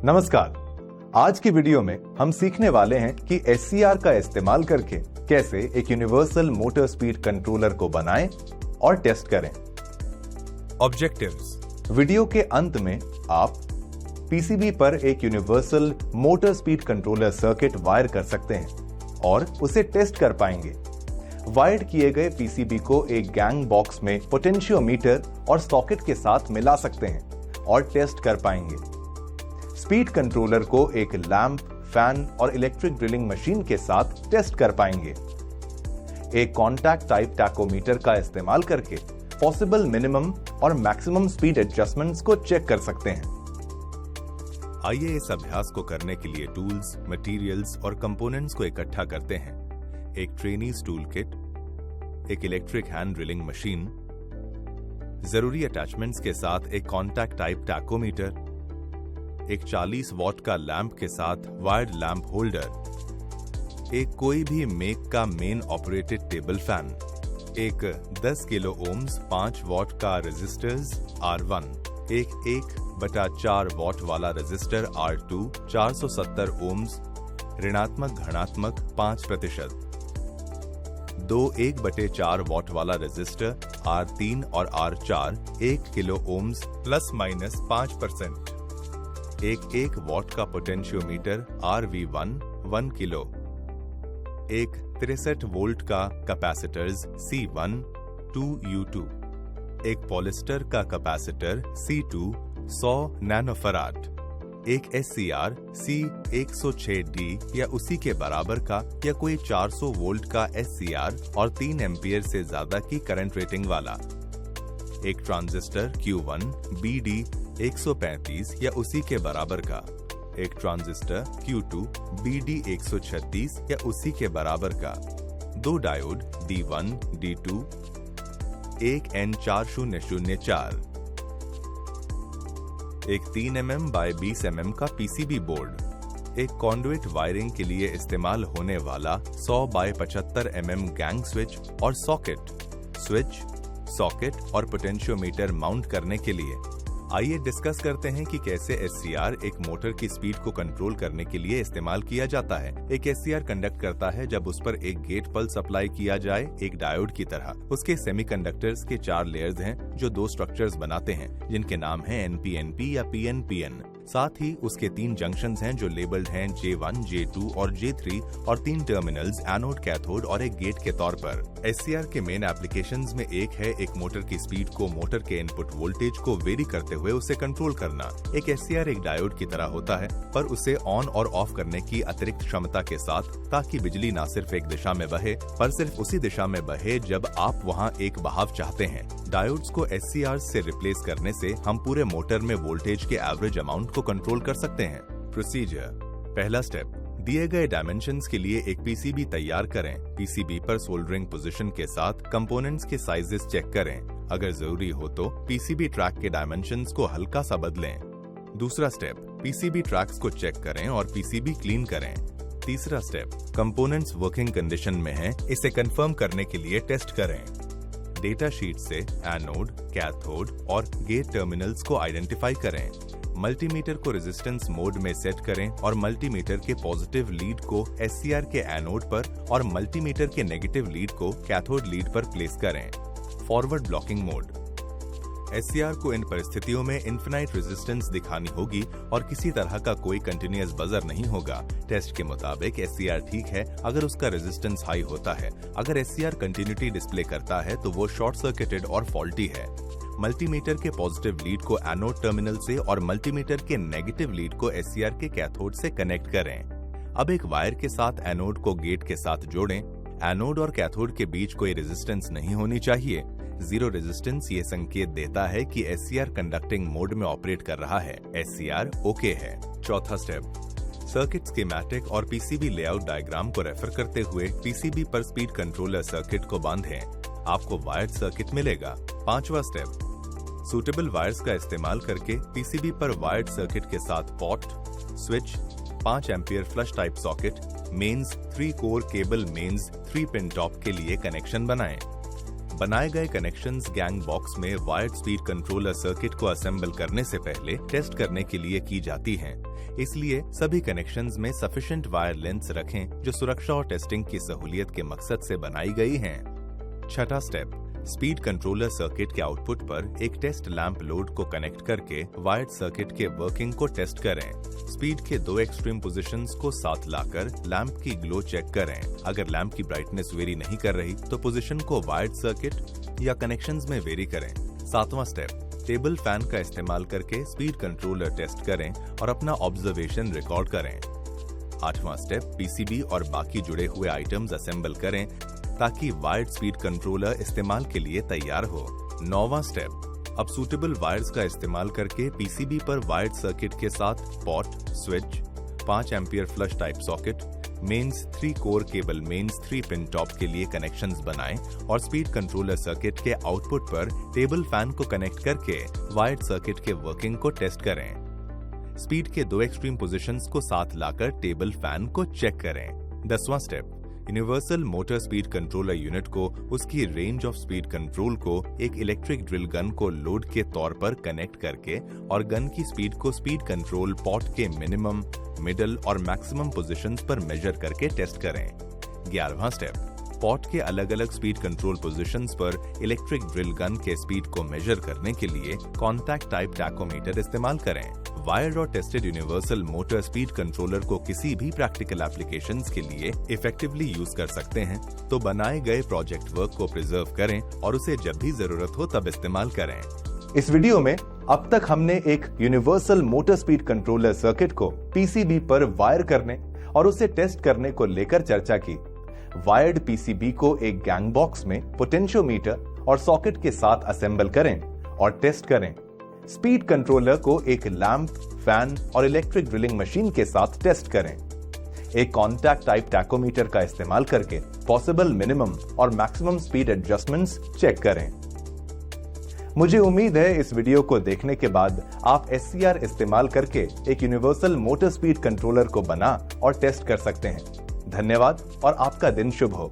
नमस्कार। आज की वीडियो में हम सीखने वाले हैं कि SCR का इस्तेमाल करके कैसे एक यूनिवर्सल मोटर स्पीड कंट्रोलर को बनाएं और टेस्ट करें। ऑब्जेक्टिव्स। वीडियो के अंत में आप पीसीबी पर एक universal motor speed controller circuit wire कर सकते हैं और उसे टेस्ट कर पाएंगे। वायर्ड किए गए पीसीबी को एक गैंग बॉक्स में पोटेंशियोमीटर और सॉकेट के साथ मिला सकते हैं और टेस्ट कर पाएंगे। स्पीड कंट्रोलर को एक लैंप, फैन और इलेक्ट्रिक ड्रिलिंग मशीन के साथ टेस्ट कर पाएंगे। एक कॉन्टैक्ट टाइप टैकोमीटर का इस्तेमाल करके पॉसिबल मिनिमम और मैक्सिमम स्पीड एडजस्टमेंट्स को चेक कर सकते हैं। आइए इस अभ्यास को करने के लिए टूल्स, मटेरियल्स और कंपोनेंट्स को इकट्ठा करते हैं। एक ट्रेनीज टूल किट, एक इलेक्ट्रिक हैंड ड्रिलिंग मशीन, जरूरी अटैचमेंट्स के साथ एक कॉन्टैक्ट टाइप टैकोमीटर, एक 40 वॉट का लैंप के साथ वायर्ड लैंप होल्डर, एक कोई भी मेक का मेन ऑपरेटेड टेबल फैन, एक 10 किलो ओम्स 5 वॉट का रेजिस्टर्स R1, एक 1/4 वॉट वाला रेजिस्टर R2 470 ओम्स ऋणात्मक घनात्मक 5%, दो 1/4 वॉट वाला रेजिस्टर R3 और R4 1 किलो ओम्स ±5%, एक 1 वॉट का पोटेंशियोमीटर RV1 1 किलो, एक 63 वोल्ट का कैपेसिटर्स C1 2U2, एक पॉलिस्टर का कैपेसिटर C2 100 नैनोफराड, एक SCR C106D या उसी के बराबर का या कोई 400 वोल्ट का SCR और 3 एम्पियर से ज्यादा की करंट रेटिंग वाला, एक ट्रांजिस्टर Q1 BD 135 या उसी के बराबर का, एक ट्रांजिस्टर Q2 BD 136 या उसी के बराबर का, दो डायोड D1 D2, एक N4004, एक 3 mm बाय 20 mm का PCB बोर्ड, एक कॉन्डुइट वायरिंग के लिए इस्तेमाल होने वाला 100 बाय 75 mm गैंग स्विच और स्विच, सॉकेट और पोटेंशियोमीटर माउंट करने के लिए। आइए डिस्कस करते हैं कि कैसे SCR एक मोटर की स्पीड को कंट्रोल करने के लिए इस्तेमाल किया जाता है। एक SCR कंडक्ट करता है जब उस पर एक गेट पल्स अप्लाई किया जाए, एक डायोड की तरह। उसके सेमीकंडक्टर्स के 4 लेयर्स हैं जो 2 स्ट्रक्चर्स बनाते हैं जिनके नाम हैं NPNP या PNPN। साथ ही उसके 3 जंक्शंस हैं जो लेबल्ड हैं J1, J2 और J3 और 3 टर्मिनल्स एनोड, कैथोड और एक गेट के तौर पर। SCR के मेन एप्लीकेशंस में एक है एक मोटर की स्पीड को मोटर के इनपुट वोल्टेज को वेरी करते हुए उसे कंट्रोल करना। एक SCR एक डायोड की तरह होता है पर उसे ऑन और ऑफ करने की अतिरिक्त क्षमता के साथ, ताकि बिजली न सिर्फ एक दिशा में बहे पर सिर्फ उसी दिशा में बहे जब आप वहाँ एक बहाव चाहते हैं। डायोड्स को SCR से रिप्लेस करने से हम पूरे मोटर में वोल्टेज के एवरेज अमाउंट को कंट्रोल कर सकते हैं। प्रोसीजर। पहला स्टेप, दिए गए डायमेंशंस के लिए एक PCB तैयार करें। PCB पर सोल्डरिंग पोजीशन के साथ कंपोनेंट्स के साइजेस चेक करें। अगर जरूरी हो तो PCB ट्रैक के डायमेंशंस को हल्का सा बदलें। दूसरा स्टेप, PCB ट्रैक्स को चेक करें और PCB क्लीन करें। तीसरा स्टेप, कंपोनेंट्स वर्किंग कंडीशन में हैं, इसे कंफर्म करने के लिए टेस्ट करें। डेटा शीट से एनोड, कैथोड और गेट टर्मिनल्स को आइडेंटिफाई करें। मल्टीमीटर को रेजिस्टेंस मोड में सेट करें और मल्टीमीटर के पॉजिटिव लीड को SCR के एनोड पर और मल्टीमीटर के नेगेटिव लीड को कैथोड लीड पर प्लेस करें। Forward blocking mode. SCR को इन परिस्थितियों में इन्फिनाइट रेजिस्टेंस दिखानी होगी और किसी तरह का कोई कंटिन्यूअस बजर नहीं होगा। टेस्ट के मुताबिक SCR ठीक है अगर उसका रेजिस्टेंस हाई होता है। अगर SCR कंटिन्यूटी डिस्प्ले करता है तो वो शॉर्ट सर्किटेड और फॉल्टी है। मल्टीमीटर के पॉजिटिव लीड को एनोड टर्मिनल से और मल्टीमीटर के नेगेटिव लीड को SCR के कैथोड से कनेक्ट करें। अब एक वायर के साथ एनोड को गेट के साथ जोड़ें। एनोड और कैथोड के बीच कोई रेजिस्टेंस नहीं होनी चाहिए। 0 रेजिस्टेंस ये संकेत देता है कि SCR कंडक्टिंग मोड में ऑपरेट कर रहा है। SCR ओके है। चौथा स्टेप, सर्किट स्कीमेटिक और PCB लेआउट डायग्राम को रेफर करते हुए PCB पर स्पीड कंट्रोलर सर्किट को बांधें। आपको वायर्ड सर्किट मिलेगा। पांचवा स्टेप, सूटेबल वायर्स का इस्तेमाल करके PCB पर वायर्ड सर्किट के साथ pot, switch, 5 ampere flush type socket, mains, 3 core cable mains 3 pin top के लिए कनेक्शन बनाएं। बनाए गए कनेक्शंस गैंग बॉक्स में वायर्ड स्पीड कंट्रोलर सर्किट को असेंबल करने से पहले टेस्ट करने के लिए की जाती हैं। इसलिए सभी कनेक्शंस में सफिशिएंट वायर लेंथ्स रखें जो सुरक्षा और टेस्टिंग की सहूलियत के मकसद से बनाई गई हैं। छठा स्टेप, स्पीड कंट्रोलर सर्किट के आउटपुट पर एक टेस्ट लैंप लोड को कनेक्ट करके वायर्ड सर्किट के वर्किंग को टेस्ट करें। स्पीड के 2 एक्सट्रीम पोजीशंस को साथ लाकर लैंप की ग्लो चेक करें। अगर लैंप की ब्राइटनेस वेरी नहीं कर रही तो पोजीशन को वायर्ड सर्किट या कनेक्शंस में वेरी करें। सातवां स्टेप, टेबल फैन का इस्तेमाल करके स्पीड कंट्रोलर टेस्ट करें और अपना ऑब्जर्वेशन रिकॉर्ड करें। आठवां स्टेप, पीसीबी और बाकी जुड़े हुए आइटम्स असेंबल करें ताकि वायर्ड स्पीड कंट्रोलर इस्तेमाल के लिए तैयार हो। नौवां स्टेप, अब सूटेबल वायर्स का इस्तेमाल करके पीसीबी पर वायर्ड सर्किट के साथ pot, switch, 5 ampere flush type socket, mains 3 core cable mains 3 pin top के लिए कनेक्शंस बनाएं और स्पीड कंट्रोलर सर्किट के आउटपुट पर टेबल फैन को कनेक्ट करके वायर्ड सर्किट के वर्किंग को टेस्ट करें। स्पीड के 2 एक्सट्रीम पोजीशंस को साथ लाकर टेबल फैन को चेक करें। 10वां step, universal motor speed controller unit को उसकी रेंज ऑफ स्पीड कंट्रोल को एक इलेक्ट्रिक ड्रिल गन को लोड के तौर पर कनेक्ट करके और गन की स्पीड को स्पीड कंट्रोल पॉट के मिनिमम, मिडल और मैक्सिमम पोजीशंस पर मेजर करके टेस्ट करें। 11वां स्टेप, पॉट के अलग अलग स्पीड कंट्रोल पोजीशंस पर इलेक्ट्रिक ड्रिल गन के स्पीड को मेजर करने के लिए कॉन्टैक्ट टाइप टैकोमीटर इस्तेमाल करें। वायर्ड और tested universal motor speed controller को किसी भी प्रैक्टिकल एप्लीकेशंस के लिए इफेक्टिवली यूज कर सकते हैं, तो बनाए गए प्रोजेक्ट वर्क को प्रिजर्व करें और उसे जब भी जरूरत हो तब इस्तेमाल करें। इस वीडियो में अब तक हमने एक universal motor speed controller circuit को पीसीबी पर वायर करने और उसे टेस्ट करने को लेकर चर्चा की। वायर्ड पीसीबी को एक गैंग बॉक्स में पोटेंशियोमीटर और सॉकेट के साथ असेंबल करें और टेस्ट करें। स्पीड कंट्रोलर को एक लैंप, फैन और इलेक्ट्रिक ड्रिलिंग मशीन के साथ टेस्ट करें। एक कॉन्टैक्ट टाइप टैकोमीटर का इस्तेमाल करके पॉसिबल मिनिमम और मैक्सिमम स्पीड एडजस्टमेंट्स चेक करें। मुझे उम्मीद है इस वीडियो को देखने के बाद आप SCR इस्तेमाल करके एक यूनिवर्सल मोटर स्पीड कंट्रोलर को बना और टेस्ट कर सकते हैं। धन्यवाद और आपका दिन शुभ हो।